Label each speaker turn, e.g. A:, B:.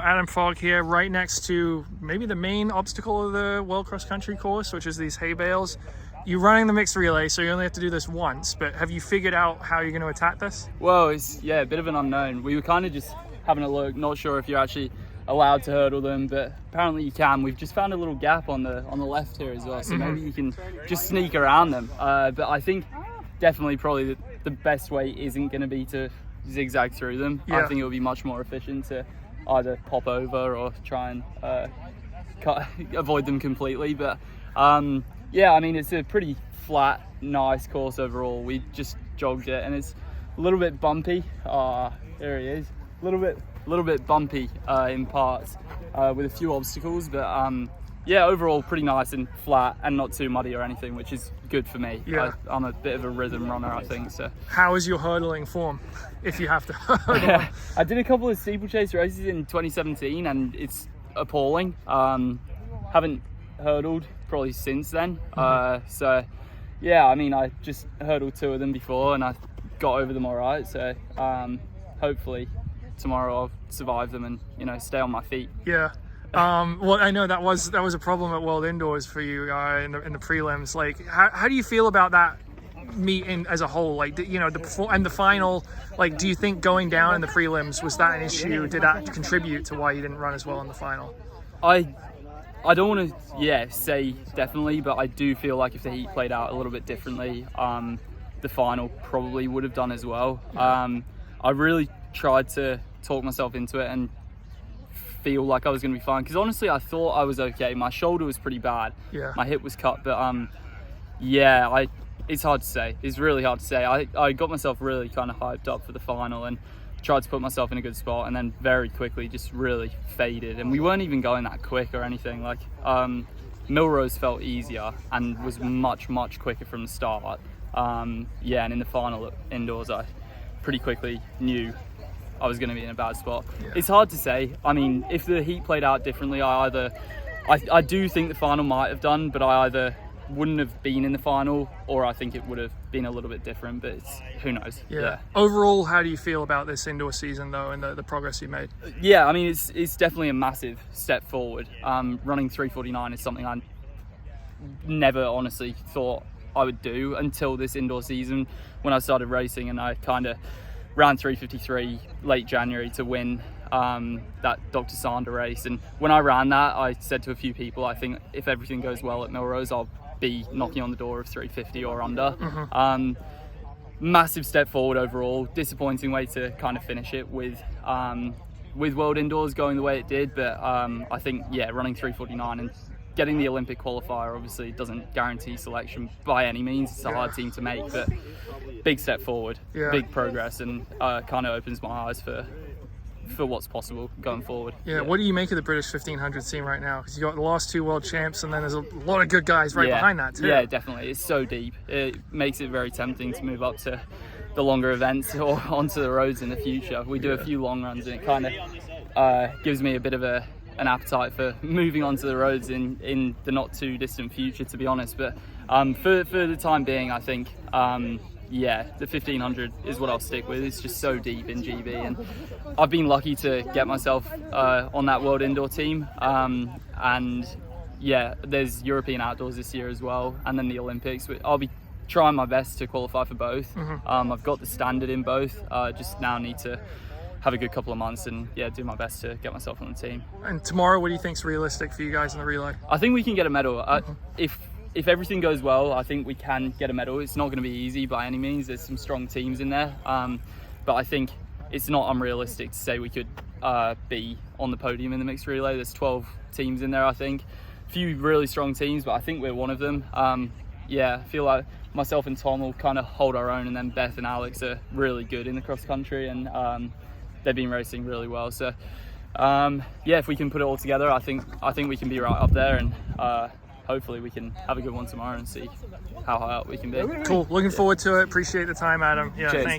A: Adam Fogg here, right next to maybe the main obstacle of the World Cross Country course, which is these hay bales. You're running the mixed relay, so you only have to do this once, but have you figured out how you're going to attack this?
B: Well, it's a bit of an unknown. We were kind of just having a look, not sure if you're actually allowed to hurdle them, but apparently you can. We've just found a little gap on the left here as well, so maybe you can just sneak around them. But I think definitely probably the best way isn't going to be to zigzag through them. I think it would be much more efficient to either pop over or try and avoid them completely. But yeah, I mean, it's a pretty flat, nice course overall. We just jogged it, and it's a little bit bumpy. There he is. A little bit bumpy in parts with a few obstacles, but yeah, overall pretty nice and flat and not too muddy or anything, which is good for me. I'm a bit of a rhythm runner, I think. So
A: how is your hurdling form, if you have to hurdle?
B: I did a couple of steeplechase races in 2017 and it's appalling. Haven't hurdled probably since then. So yeah, I mean, I just hurdled 2 of them before and I got over them all right. So hopefully tomorrow I'll survive them and, you know, stay on my feet.
A: Yeah. Well, I know that was a problem at World Indoors for you in the prelims. Like, how do you feel about that meet as a whole? Like, you know, the final. Like, do you think going down in the prelims, was that an issue? Did that contribute to why you didn't run as well in the final?
B: I don't want to say definitely, but I do feel like if the heat played out a little bit differently, the final probably would have done as well. I really tried to talk myself into it and feel like I was going to be fine, because honestly I thought I was okay. My shoulder was pretty bad, my hip was cut, but yeah, it's hard to say. It's really hard to say. I got myself really kind of hyped up for the final and tried to put myself in a good spot, and then very quickly just really faded, and we weren't even going that quick or anything. Like Milrose felt easier and was much quicker from the start. Yeah, and in the final at Indoors I pretty quickly knew I was going to be in a bad spot. It's hard to say. I mean, if the heat played out differently, I do think the final might have done, but I either wouldn't have been in the final or I think it would have been a little bit different, but who knows.
A: Overall, how do you feel about this indoor season though, and the progress you made?
B: Yeah, I mean, it's definitely a massive step forward. Running 3:49 is something I never honestly thought I would do until this indoor season, when I started racing, and I kind of ran 3:53 late January to win that Dr. Sander race. And when I ran that, I said to a few people, I think if everything goes well at Milrose, I'll be knocking on the door of 3:50 or under. Massive step forward overall. Disappointing way to kind of finish it with World Indoors going the way it did, but I think, yeah, running 3:49 and getting the Olympic qualifier obviously doesn't guarantee selection by any means. It's a hard team to make, but big step forward, big progress, and kind of opens my eyes for what's possible going forward.
A: What do you make of the British 1500 scene right now? Because you got the last 2 world champs, and then there's a lot of good guys behind that too.
B: Yeah, definitely. It's so deep. It makes it very tempting to move up to the longer events or onto the roads in the future. We do a few long runs, and it kind of gives me a bit of an appetite for moving onto the roads in the not too distant future, to be honest. But for the time being, I think yeah, the 1500 is what I'll stick with. It's just so deep in GB, and I've been lucky to get myself on that World Indoor team. And yeah, there's European Outdoors this year as well, and then the Olympics. I'll be trying my best to qualify for both. I've got the standard in both. Just now need to have a good couple of months and do my best to get myself on the team.
A: And tomorrow, what do you think is realistic for you guys in the relay? I
B: think we can get a medal. If everything goes well, I think we can get a medal. It's not going to be easy by any means. There's some strong teams in there, but I think it's not unrealistic to say we could be on the podium in the mixed relay. There's 12 teams in there, I think. A few really strong teams, but I think we're one of them. Yeah, I feel like myself and Tom will kind of hold our own, and then Beth and Alex are really good in the cross country, and they've been racing really well. So yeah, if we can put it all together, I think we can be right up there, and hopefully we can have a good one tomorrow and see how high up we can be.
A: Cool. Looking forward to it. Appreciate the time, Adam. Yeah, thanks.